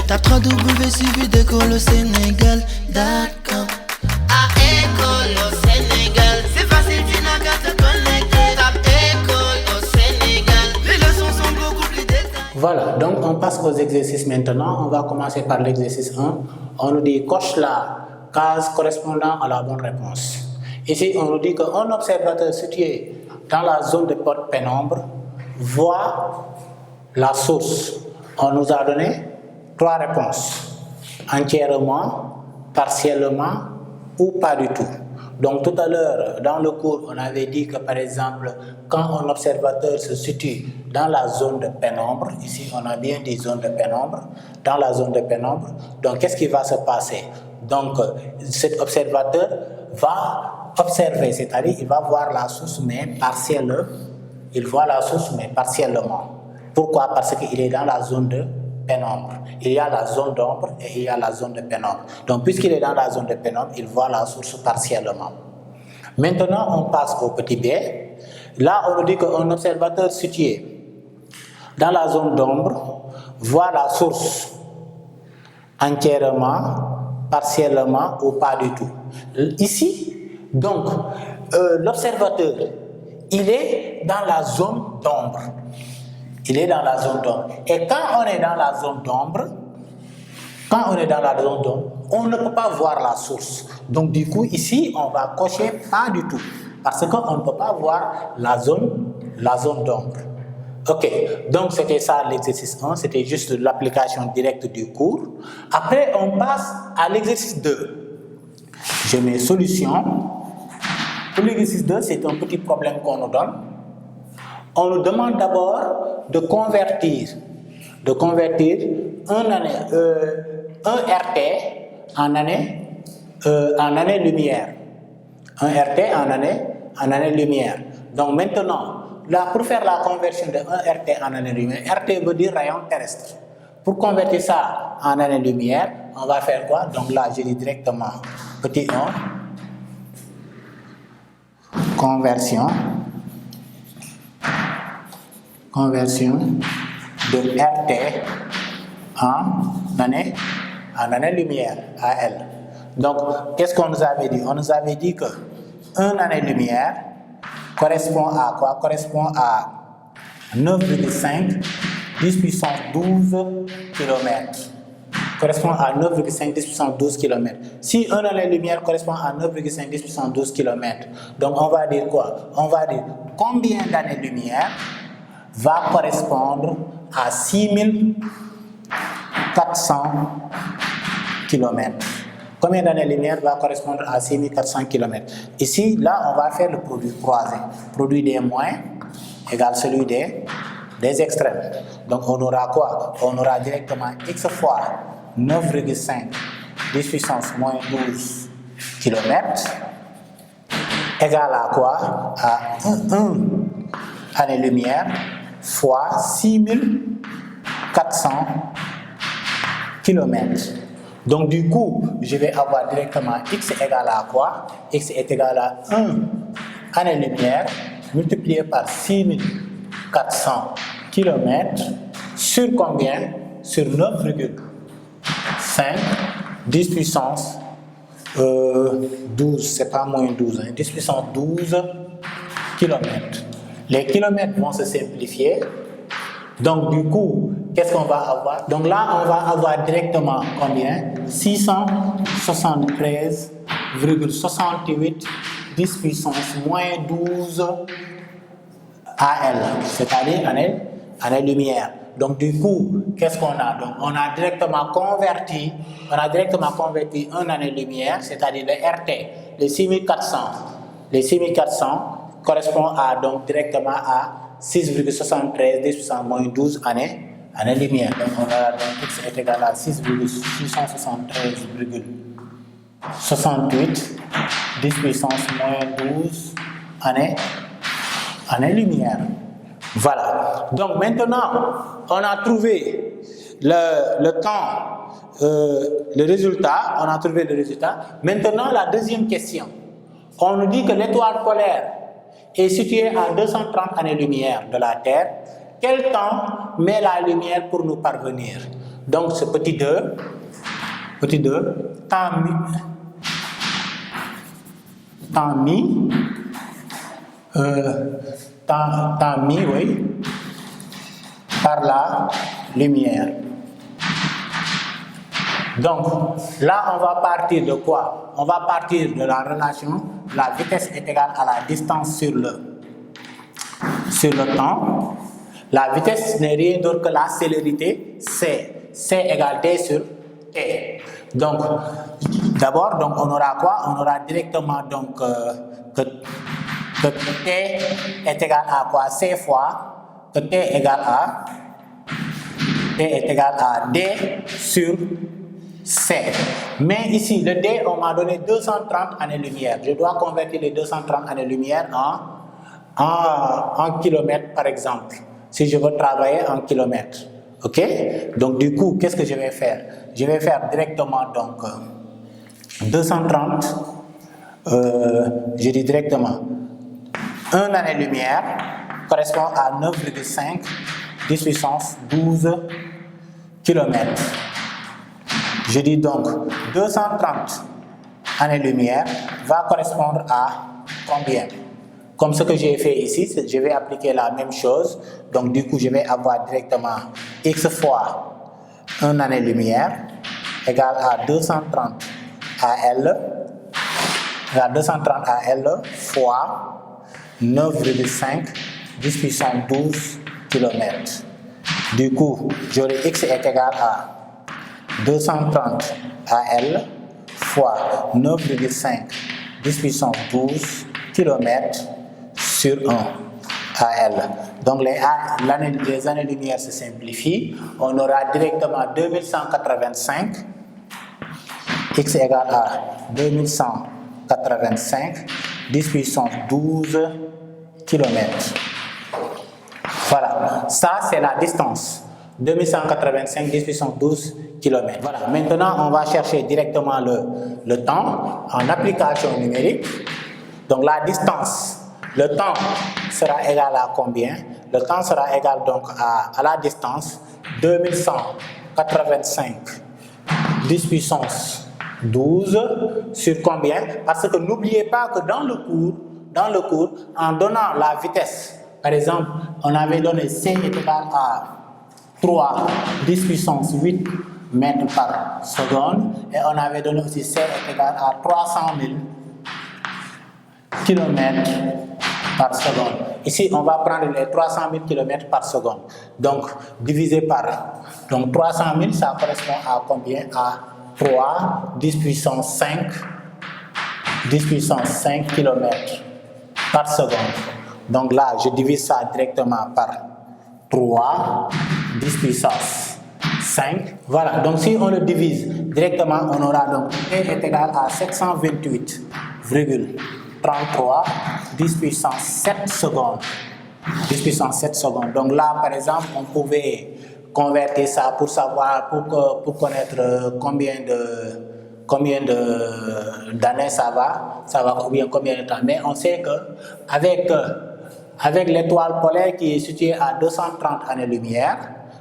Tape 3W suivi d'école au Sénégal.com. À école au Sénégal, c'est facile, tu n'as qu'à te connecter. Tape école au Sénégal, les leçons sont beaucoup plus détaillées. Voilà, donc on passe aux exercices maintenant. On va commencer par l'exercice 1. On nous dit coche la case correspondant à la bonne réponse. Ici, on nous dit qu'un observateur situé dans la zone de porte pénombre voit la source. On nous a donné 3 réponses. Entièrement, partiellement ou pas du tout. Donc tout à l'heure, dans le cours, on avait dit que par exemple, quand un observateur se situe dans la zone de pénombre, ici on a bien dit zone de pénombre, dans la zone de pénombre, donc qu'est-ce qui va se passer? Donc cet observateur va observer, c'est-à-dire il va voir la source mais partiellement. Il voit la source mais partiellement. Pourquoi? Parce qu'il est dans la zone de pénombre. Il y a la zone d'ombre et il y a la zone de pénombre. Donc, puisqu'il est dans la zone de pénombre, il voit la source partiellement. Maintenant, on passe au petit b. Là, on nous dit qu'un observateur situé dans la zone d'ombre voit la source entièrement, partiellement ou pas du tout. Ici, donc, l'observateur, il est dans la zone d'ombre. Il est dans la zone d'ombre. Et quand on est dans la zone d'ombre, on ne peut pas voir la source. Donc du coup, ici, on va cocher pas du tout. Parce qu'on ne peut pas voir la zone d'ombre. Ok, donc c'était ça l'exercice 1, c'était juste l'application directe du cours. Après, on passe à l'exercice 2. Je mets solution. Pour l'exercice 2, c'est un petit problème qu'on nous donne. On nous demande d'abord de convertir un RT en année-lumière. Un RT en année-lumière. Donc maintenant, là, pour faire la conversion de un RT en année-lumière, RT veut dire rayon terrestre. Pour convertir ça en année-lumière, on va faire quoi? Donc là, je dis directement petit 1, conversion de RT en année-lumière, AL. Donc, qu'est-ce qu'on nous avait dit? On nous avait dit que 1 année-lumière correspond à quoi? Correspond à 9,5 10 puissance 12 km. Correspond à 9,5 10 puissance 12 km. Si 1 année-lumière correspond à 9,5 10 puissance 12 km, donc on va dire quoi? On va dire combien d'années-lumière va correspondre à 6400 km. Combien d'années-lumière va correspondre à 6400 km? Ici, là, on va faire le produit croisé. Produit des moins égale celui des extrêmes. Donc, on aura quoi? On aura directement x fois 9,5 10 puissance moins 12 km égale à quoi? À 1 année-lumière fois 6400 km. Donc du coup, je vais avoir directement x égale à quoi? X est égal à 1 année-lumière multiplié par 6400 km sur combien? Sur 9,5 10 puissance 12, c'est pas moins 12, 10 puissance 12 km. Les kilomètres vont se simplifier. Donc, du coup, qu'est-ce qu'on va avoir? Donc là, on va avoir directement combien? 673,68 10 puissance moins 12 AL, c'est-à-dire année-lumière. Donc, du coup, qu'est-ce qu'on a? Donc, on a directement converti 1 année-lumière, c'est-à-dire le RT, les 6400. Les 6400 correspond à, donc, directement à 6,73 10 puissance moins 12 années-lumière. Donc, on a donc x est égal à 6,673,68 10 puissance moins 12 années-lumière. Voilà. Donc, maintenant, on a trouvé le temps, le résultat. On a trouvé le résultat. Maintenant, la deuxième question. On nous dit que l'étoile polaire est située à 230 années-lumière de la Terre. Quel temps met la lumière pour nous parvenir? Donc ce petit 2, temps mis, oui, par la lumière. Donc là, on va partir de quoi? On va partir de la relation, la vitesse est égale à la distance sur le temps. La vitesse n'est rien d'autre que la célérité C. C égale D sur T. Donc, d'abord, on aura quoi? On aura directement donc que T est égal à quoi? C fois que T est égal à D sur C. Mais ici, le D, on m'a donné 230 années-lumière. Je dois convertir les 230 années-lumière en kilomètres, par exemple, si je veux travailler en kilomètres. Ok? Donc, du coup, qu'est-ce que je vais faire? Je vais faire directement, donc, 230, je dis directement, 1 année-lumière correspond à 9,5 10 puissance 12 km. Je dis donc 230 années-lumière va correspondre à combien? Comme ce que j'ai fait ici, je vais appliquer la même chose. Donc du coup, je vais avoir directement x fois 1 année-lumière égale à 230 AL, fois 9,5 10 puissance 12 km. Du coup, j'aurai x est égal à 230 AL fois 9,5 10 puissance 12 km sur 1 AL. Donc les années-lumière se simplifient. On aura directement 2185. X égale à 2185 10 puissance 12 km. Voilà, ça c'est la distance. 2185 10 puissance 12 km. Voilà, maintenant on va chercher directement le temps en application numérique. Donc la distance, le temps sera égal à combien? Le temps sera égal donc à la distance 2185 10 puissance 12 sur combien? Parce que n'oubliez pas que dans le cours, en donnant la vitesse, par exemple, on avait donné C est égal à 3 10 puissance 8 mètres par seconde et on avait donné aussi C est égal à 300 000 km par seconde. Ici, on va prendre les 300 000 km par seconde. Donc, divisé par. Donc, 300 000, ça correspond à combien? À 3 10 puissance 5 km par seconde. Donc là, je divise ça directement par 3 10 puissance 5. Voilà, donc si on le divise directement, on aura donc T est égal à 728,33 10 puissance 7 secondes. 10 puissance 7 secondes. Donc là, par exemple, on pouvait convertir ça pour savoir, pour connaître combien d'années ça va, ou bien combien de temps. Mais on sait que avec l'étoile polaire qui est située à 230 années-lumière,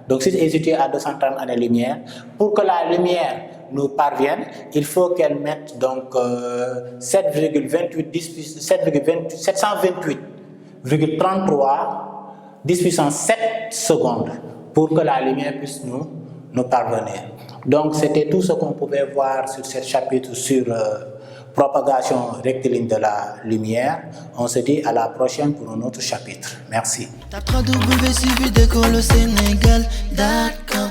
donc si elle est située à 230 années-lumière, pour que la lumière nous parvienne, il faut qu'elle mette donc 728,33 10 puissance 7 secondes pour que la lumière puisse nous parvenir. Donc c'était tout ce qu'on pouvait voir sur ce chapitre sur propagation rectiligne de la lumière. On se dit à la prochaine pour un autre chapitre. Merci. Tape www.suividecolosénégal.com